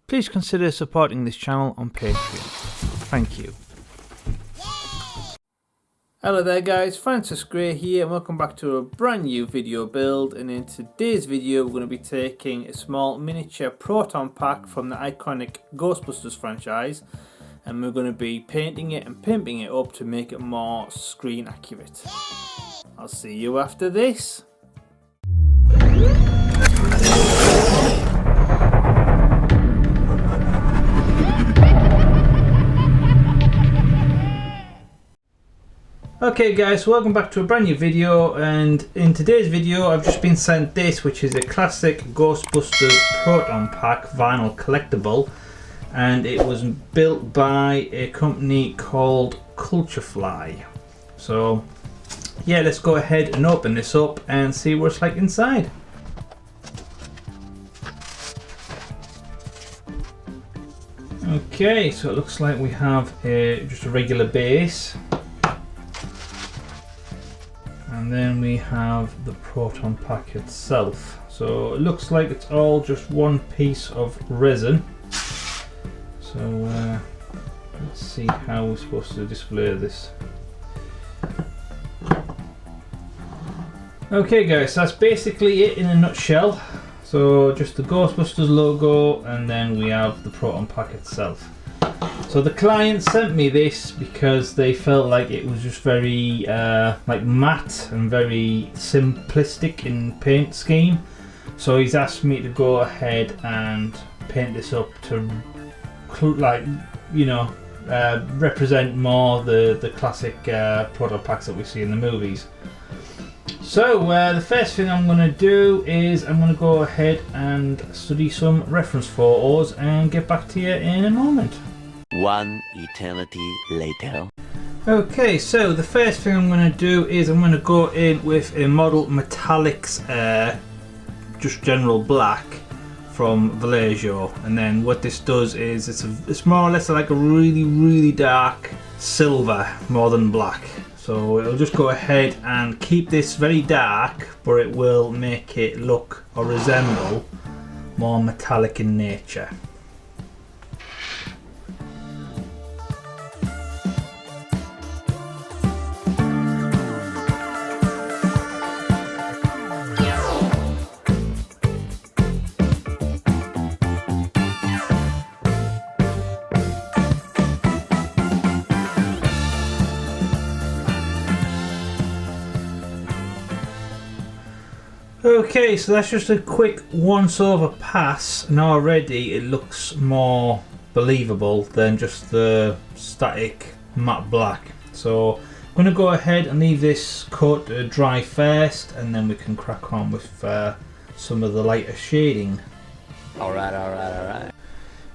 please consider supporting this channel on Patreon. Thank you. Hello there guys, Francis Gray here and welcome back to a brand new video build, and in today's video we're going to be taking a small miniature proton pack from the iconic Ghostbusters franchise, and we're going to be painting it and pimping it up to make it more screen accurate. I'll see you after this. Okay guys, so welcome back to a brand new video, and in today's video I've just been sent this, which is a classic Ghostbusters Proton Pack vinyl collectible, and it was built by a company called Culturefly. So yeah, let's go ahead and open this up and see what it's like inside. Okay, so it looks like we have just a regular base. And then we have the proton pack itself. So it looks like it's all just one piece of resin. So let's see how we're supposed to display this. Okay guys, so that's basically it in a nutshell. So just the Ghostbusters logo, and then we have the proton pack itself. So the client sent me this because they felt like it was just very like matte and very simplistic in paint scheme. So he's asked me to go ahead and paint this up to, like, you know, represent more the classic proton packs that we see in the movies. So the first thing I'm going to do is I'm going to go ahead and study some reference photos and get back to you in a moment. One eternity later. Okay, so the first thing I'm going to do is I'm going to go in with a model metallics, just general black from Vallejo, and then what this does is it's more or less like a really dark silver more than black. So it'll just go ahead and keep this very dark, but it will make it look or resemble more metallic in nature. Okay, so that's just a quick once over pass, and already it looks more believable than just the static matte black. So I'm going to go ahead and leave this coat to dry first, and then we can crack on with some of the lighter shading. Alright.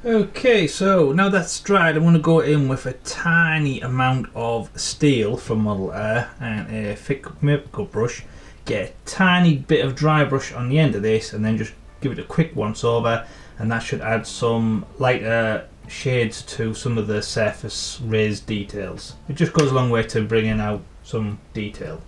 Okay, so now that's dried, I'm going to go in with a tiny amount of steel from Model Air and a thick makeup brush. Get a tiny bit of dry brush on the end of this, and then just give it a quick once over, and that should add some lighter shades to some of the surface raised details. It just goes a long way to bringing out some detail.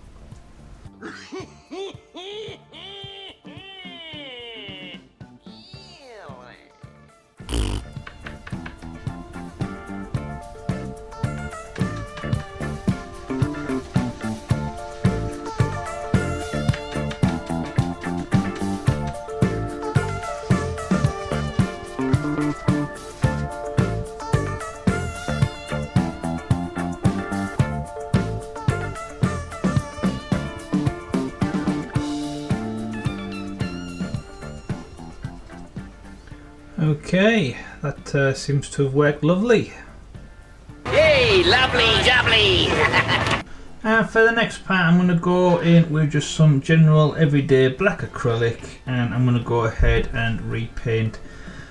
Okay, that seems to have worked lovely. Yay, lovely jubbly! And for the next part I'm going to go in with just some general everyday black acrylic, and I'm going to go ahead and repaint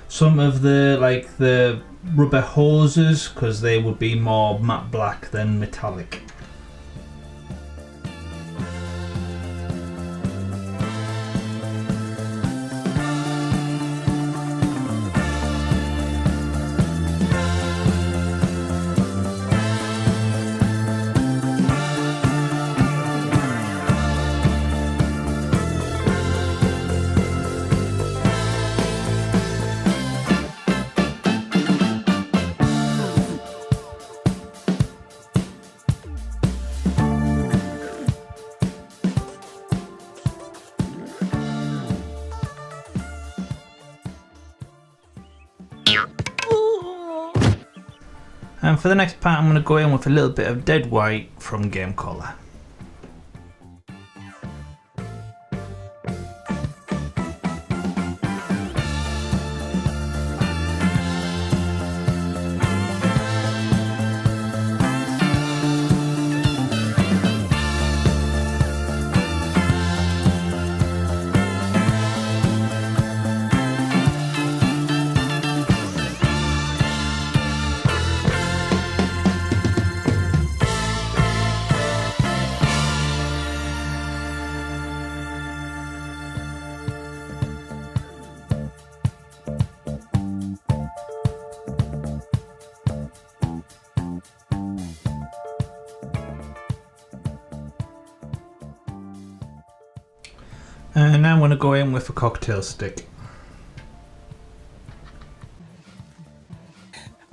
some of the rubber hoses, because they would be more matte black than metallic. And for the next part, I'm going to go in with a little bit of dead white from Game Color. And now I'm going to go in with a cocktail stick.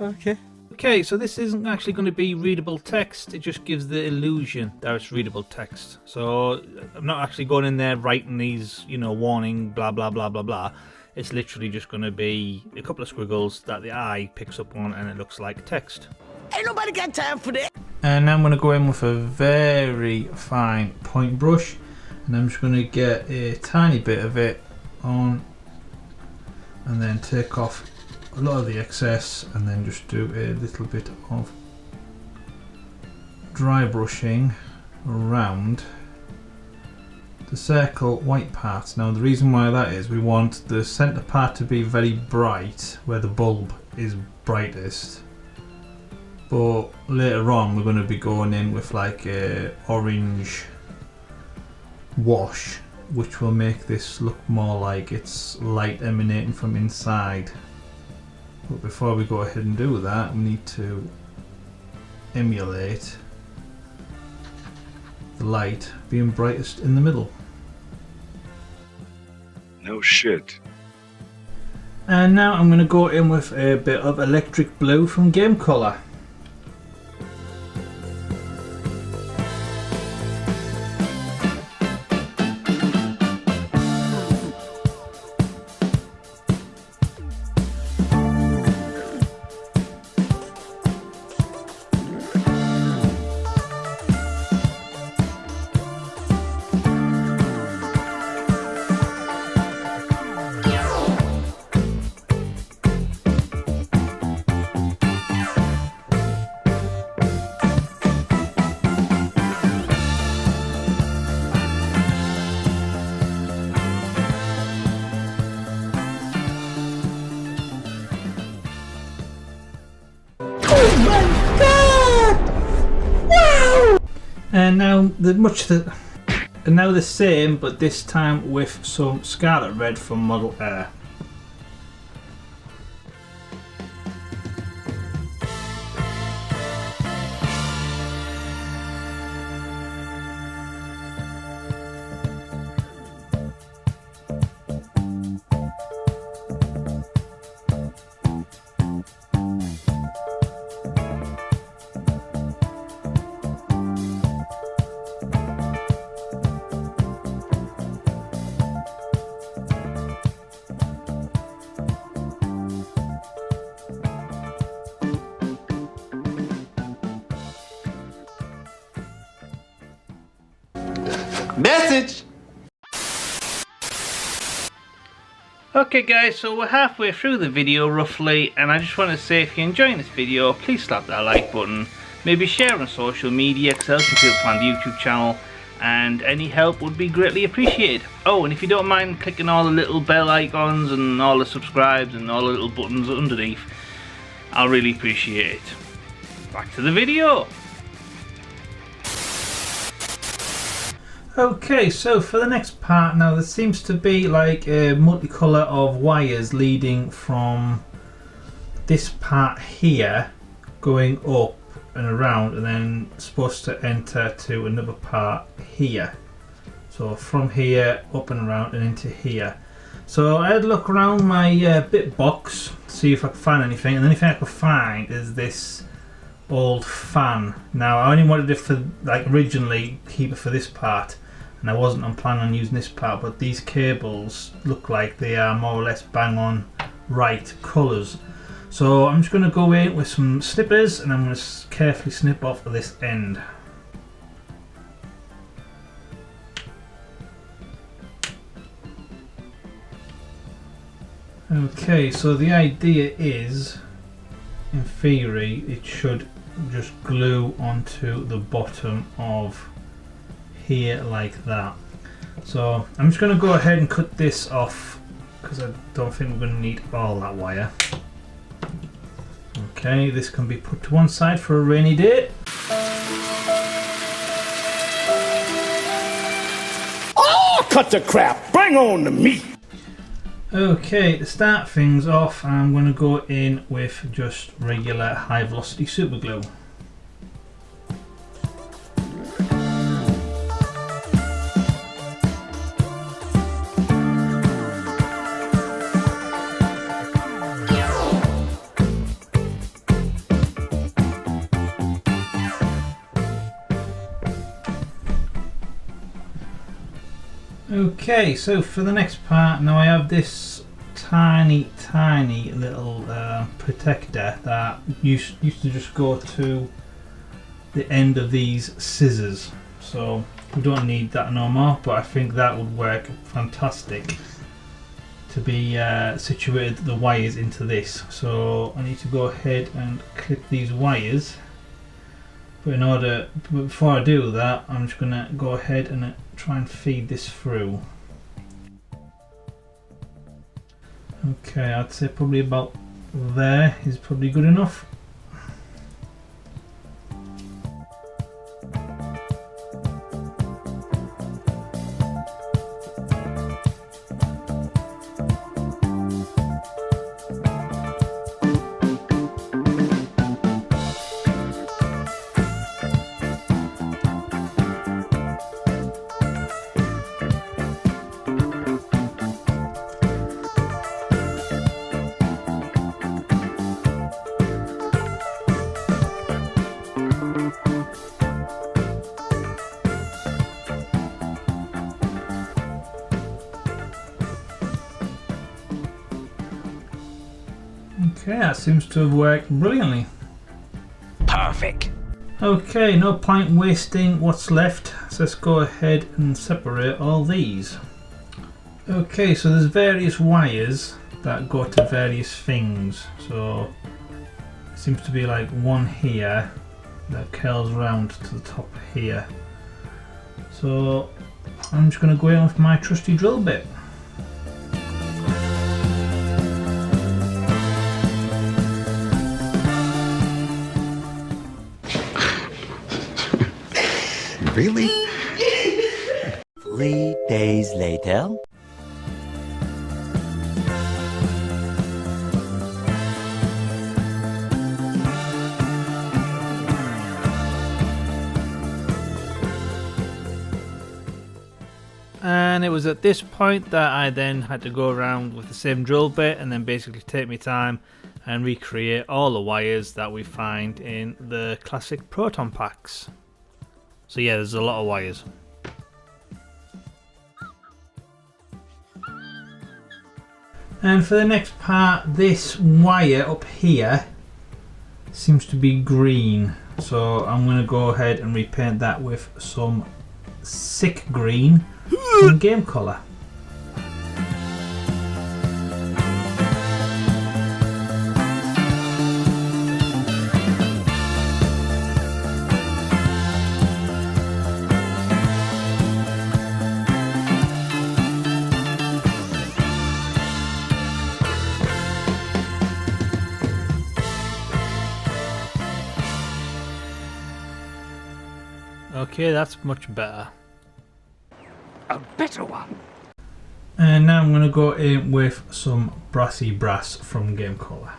Okay, so this isn't actually going to be readable text, it just gives the illusion that it's readable text. So I'm not actually going in there writing these, you know, warning, blah blah blah blah blah. It's literally just going to be a couple of squiggles that the eye picks up on and it looks like text. Ain't nobody got time for that. And now I'm going to go in with a very fine point brush. And I'm just going to get a tiny bit of it on and then take off a lot of the excess and then just do a little bit of dry brushing around the circle white parts. Now the reason why that is, we want the centre part to be very bright where the bulb is brightest, but later on we're going to be going in with like a orange wash which will make this look more like it's light emanating from inside. But before we go ahead and do that, we need to emulate the light being brightest in the middle. No shit. And now I'm going to go in with a bit of electric blue from Game Color. And now the same, but this time with some Scarlet Red from Model Air. Message! Okay guys, so we're halfway through the video roughly, and I just want to say if you're enjoying this video, please slap that like button, maybe share on social media because it helps people find the YouTube channel, and any help would be greatly appreciated. Oh, and if you don't mind clicking all the little bell icons and all the subscribes and all the little buttons underneath, I'll really appreciate it. Back to the video. Okay, so for the next part now, there seems to be like a multicolour of wires leading from this part here going up and around and then supposed to enter to another part here. So from here up and around and into here. So I had a look around my bit box to see if I could find anything, and the only thing I could find is this old fan. Now I only wanted it for, like, originally keep it for this part, and I wasn't planning on using this part, but these cables look like they are more or less bang on right colours. So I'm just going to go in with some snippers and I'm going to carefully snip off this end. Okay, so the idea is, in theory, it should just glue onto the bottom of here like that. So I'm just going to go ahead and cut this off because I don't think we're going to need all that wire. Okay, this can be put to one side for a rainy day. Oh, cut the crap. Bring on the meat. Okay, to start things off, I'm going to go in with just regular high velocity super glue. Okay, so for the next part, now I have this tiny little protector that used to just go to the end of these scissors. So we don't need that no more, but I think that would work fantastic to be situated the wires into this. So I need to go ahead and clip these wires. But before I do that, I'm just going to go ahead and try and feed this through. Okay, I'd say probably about there is probably good enough. Okay, that seems to have worked brilliantly. Perfect. Okay, no point wasting what's left, so let's go ahead and separate all these. Okay, so there's various wires that go to various things. So it seems to be like one here that curls around to the top here. So I'm just going to go in with my trusty drill bit. Really? 3 days later. And it was at this point that I then had to go around with the same drill bit and then basically take my time and recreate all the wires that we find in the classic proton packs. So yeah, there's a lot of wires. And for the next part, this wire up here seems to be green. So I'm going to go ahead and repaint that with some sick green from Game Colour. Okay, that's much better. A better one. And now I'm going to go in with some brassy brass from Game Colour.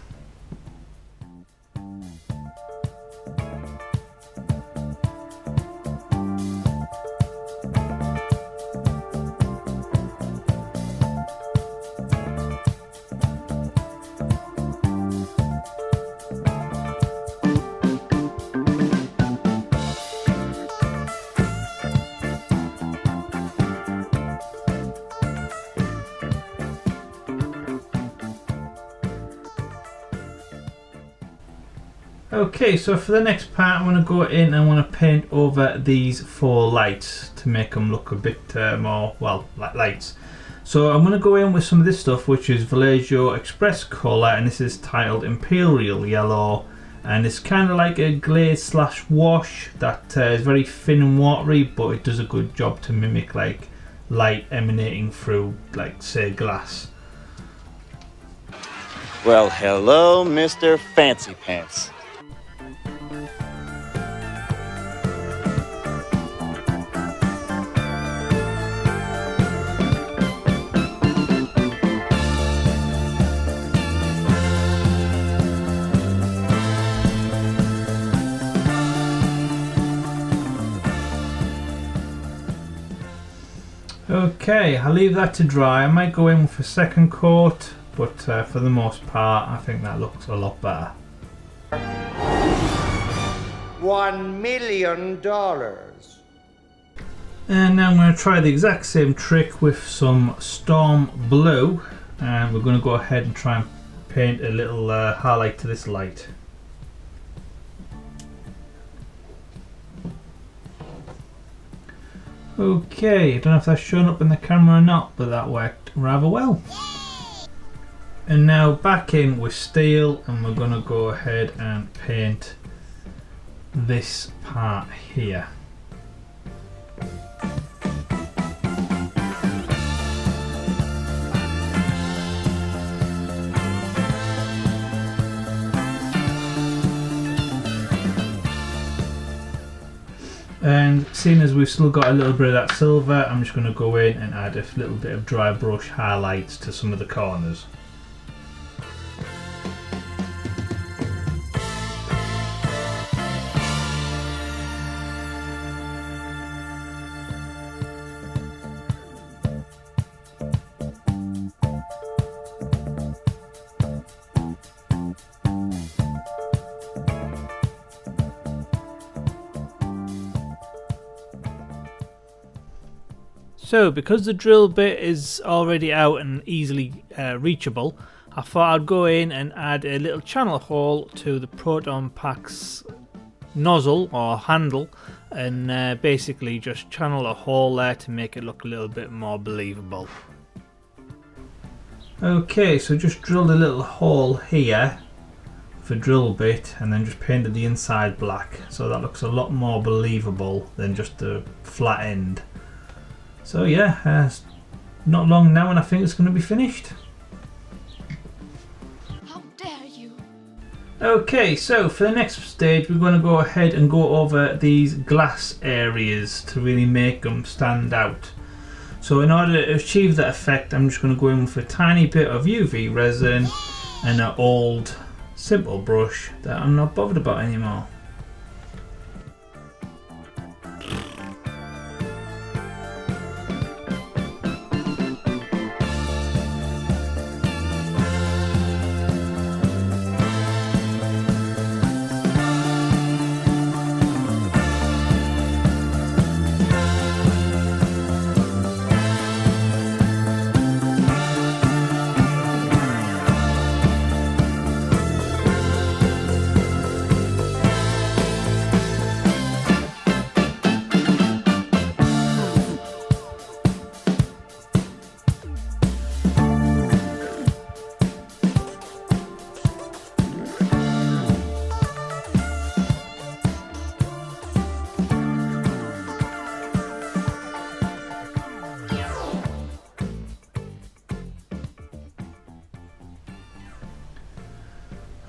Okay, so for the next part, I'm going to go in and I want to paint over these 4 lights to make them look a bit more, well, like lights. So I'm going to go in with some of this stuff, which is Vallejo Express colour, and this is titled Imperial Yellow, and it's kind of like a glaze slash wash that is very thin and watery, but it does a good job to mimic like light emanating through, like, say, glass. Well, hello, Mr. Fancy Pants. Okay, I'll leave that to dry. I might go in for a second coat, but for the most part, I think that looks a lot better. $1 million. And now I'm going to try the exact same trick with some Storm Blue, and we're going to go ahead and try and paint a little highlight to this light. Okay, I don't know if that's shown up in the camera or not, but that worked rather well. And now back in with steel, and we're going to go ahead and paint this part here. And seeing as we've still got a little bit of that silver, I'm just going to go in and add a little bit of dry brush highlights to some of the corners. So because the drill bit is already out and easily reachable, I thought I'd go in and add a little channel hole to the Proton Pack's nozzle or handle, and basically just channel a hole there to make it look a little bit more believable. Okay, so just drilled a little hole here for drill bit and then just painted the inside black, so that looks a lot more believable than just the flat end. So yeah, not long now and I think it's going to be finished. How dare you! Okay, so for the next stage we're going to go ahead and go over these glass areas to really make them stand out. So in order to achieve that effect, I'm just going to go in with a tiny bit of UV resin and an old simple brush that I'm not bothered about anymore.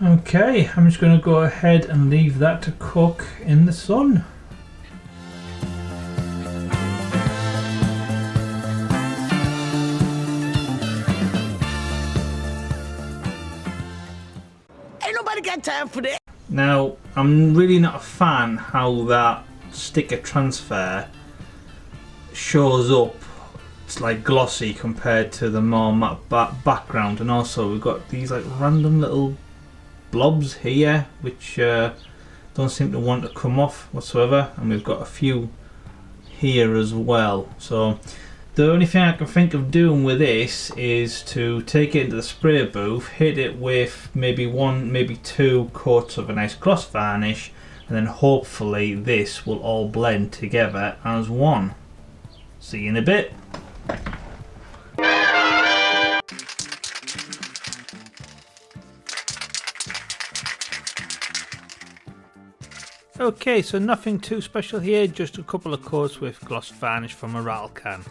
Okay, I'm just going to go ahead and leave that to cook in the sun. Ain't nobody got time for that. Now, I'm really not a fan how that sticker transfer shows up. It's like glossy compared to the more matte background, and also we've got these like random little blobs here which don't seem to want to come off whatsoever, and we've got a few here as well. So The only thing I can think of doing with this is to take it into the spray booth, hit it with maybe one, maybe two coats of a nice gloss varnish, and then hopefully this will all blend together as one. See you in a bit. Okay, so nothing too special here, just a couple of coats with gloss varnish from a rattle can.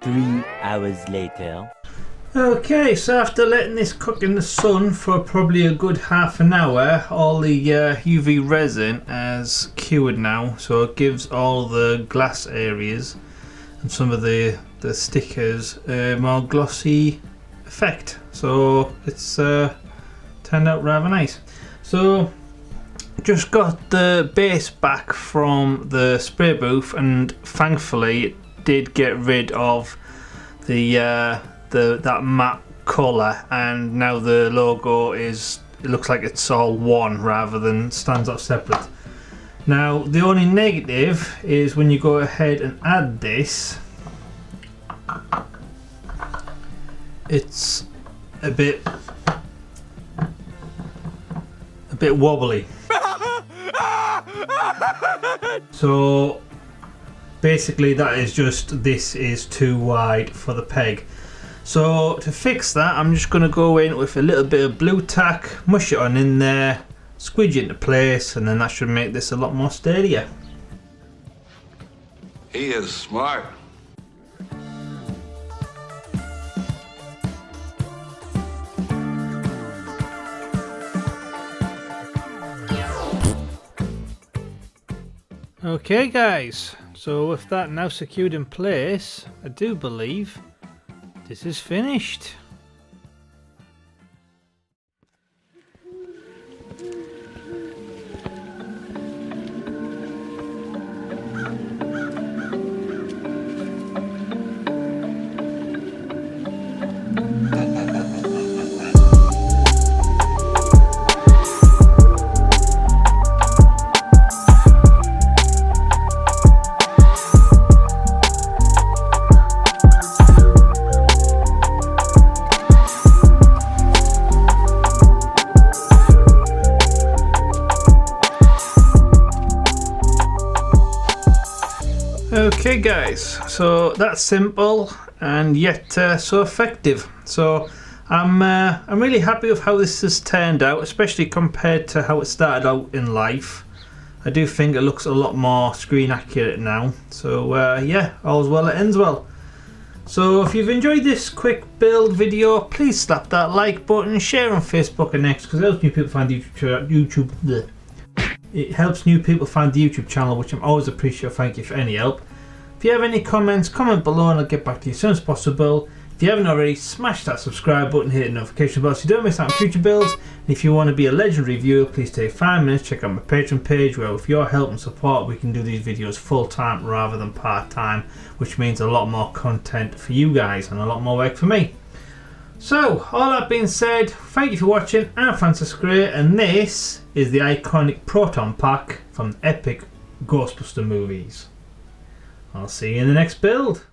3 hours later. Okay, so after letting this cook in the sun for probably a good half an hour, all the UV resin has cured now, so it gives all the glass areas and some of the stickers a more glossy effect. So it's turned out rather nice. So just got the base back from the spray booth, and thankfully it did get rid of the that matte colour, and now the logo it looks like it's all one rather than stands out separate. Now the only negative is when you go ahead and add this, it's a bit wobbly. So basically that is just, this is too wide for the peg. So to fix that, I'm just going to go in with a little bit of blue tack, mush it on in there, squeeze it into place, and then that should make this a lot more sturdier. He is smart. Okay guys, so with that now secured in place, I do believe this is finished. Okay guys, so that's simple and yet so effective. So I'm really happy with how this has turned out, especially compared to how it started out in life. I do think it looks a lot more screen accurate now. So yeah, all's well that ends well. So if you've enjoyed this quick build video, please slap that like button, share on Facebook and X, because it helps new people find the YouTube. It helps new people find the YouTube channel, which I'm always appreciative. Thank you for any help. If you have any comments, comment below and I'll get back to you as soon as possible. If you haven't already, smash that subscribe button, hit the notification bell so you don't miss out on future builds. And if you want to be a legendary viewer, please take 5 minutes, check out my Patreon page, where with your help and support we can do these videos full time rather than part time, which means a lot more content for you guys and a lot more work for me. So, all that being said, thank you for watching. I'm Francis Gray, and this is the iconic Proton Pack from the epic Ghostbusters movies. I'll see you in the next build.